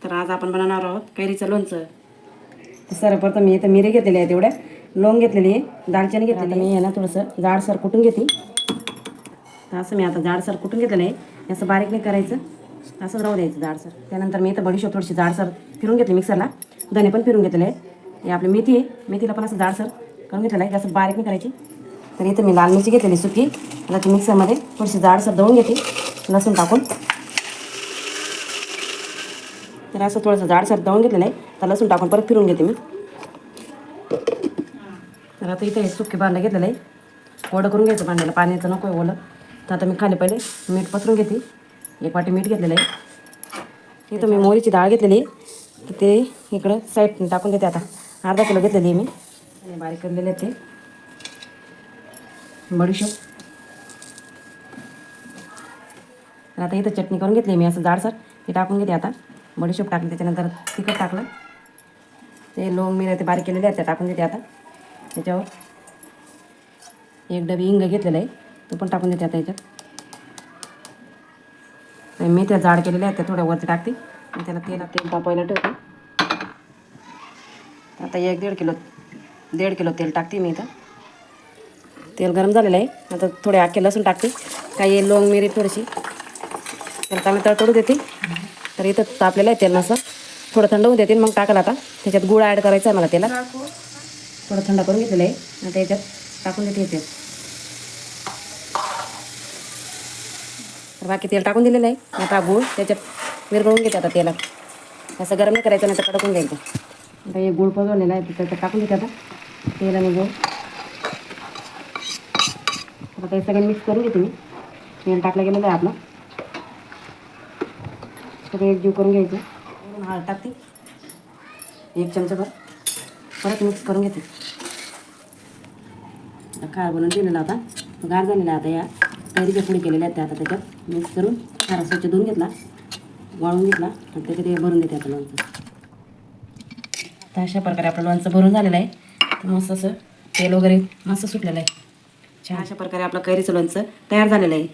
तर आज आपण बनवणार आहोत कैरीचं लोणचं. सर्वप्रथम मी इथं मिरी घेतलेली आहे, तेवढ्या लवंग घेतलेली आहे, दालचिनी घेतलेली आहे. मी आहे ना थोडंसं जाडसर कुटून घेते. तर असं मी आता जाडसर कुटून घेतलेलं आहे. असं बारीक नाही करायचं, असं राहू द्यायचं जाडसर. त्यानंतर मी इथं बडीशेप थोडीशी जाडसर फिरून घेतली मिक्सरला. धने पण फिरून घेतलेले आहे. हे आपली मेथी आहे, मेथीला पण असं जाडसर करून घेतलेलं आहे, असं बारीक नाही करायची. तर इथं मी लाल मिरची घेतलेली सुकी, आता ती मिक्सरमध्ये थोडीशी जाडसर दळून घेते लसूण टाकून. तर असं थोडंसं जाडसर दळून घेतलेलं आहे. तर लसूण टाकून परत फिरून घेते मी. तर आता इथे सुके भांडं घेतलेलं आहे, ओलं करून घ्यायचं भांड्याला, पाण्याचं नको आहे ओलं. तर आता मी खाली पहिले मीठ पसरून घेते. 1 वाटी मीठ घेतलेलं आहे. इथं मी मोहरीची डाळ घेतलेली आहे, तर ते इकडं साईड टाकून देते. आता अर्धा किलो घेतलेली आहे मी, आणि बारीक करलेले आहेत ते बडीशेप. तर आता इथं चटणी करून घेतली मी असं जाडसर, ते टाकून घेते. आता बडीशेप टाकली, त्याच्यानंतर तिखट टाकलं, ते लवंग मिरं ते बारीक केलेले आहेत ते टाकून देते. आता त्याच्यावर 1 डबी हिंग घेतलेलं आहे, तो पण टाकून देते आता याच्यात. मेथ्या जाड केलेल्या आहेत त्या थोड्या वरती टाकते, आणि त्याला तेल तापवायला ठेवते. आता 1-1.5 किलो तेल टाकते मी इथं. तेल गरम झालेलं आहे. आता थोडे अख्खे लसूण टाकते, काही लवंग मिरी थोडीशी, त्याला चांगली तडतडू देते. तर इथं तापलेलं आहे तेल, असं थोडं थंड होऊ देते, मग टाकायला. आता त्याच्यात गुळ ॲड करायचा आहे मला, त्याला थोडं थंड करून घेतलेलं आहे. आता याच्यात टाकून देते तेल. तर बाकी तेल टाकून दिलेलं आहे. आता गूळ त्याच्यात विरघळून घेते. आता तेलात असं गरम नाही करायचं, नाही तर कडकून घ्यायचं. आता हे गूळ पगवलेला आहे, त्याच्यात टाकून देते आता तेल आणि गूळ. आता हे सगळं मिक्स करून घेते मी. तेल टाकलं गेलेलं आहे आपलं, सगळं एकजीव करून घ्यायचं. हळद टाकते 1 चमचाभर, परत मिक्स करून घेते. खार बनवून दिलेला होता, गार झालेला. आता या कैरीच्या पुडी केलेल्या आहेत त्या आता त्याच्यात मिक्स करून खारा स्वच्छ धुवून घेतला, वाळून घेतला, आणि त्याच्यात हे भरून देते आता लोणचं. तर अशा प्रकारे आपलं लोणचं भरून झालेलं आहे. तर मस्त असं तेल वगैरे मस्त सुटलेलं आहे. छान अशा प्रकारे आपलं कैरीचं लोणचं तयार झालेलं आहे.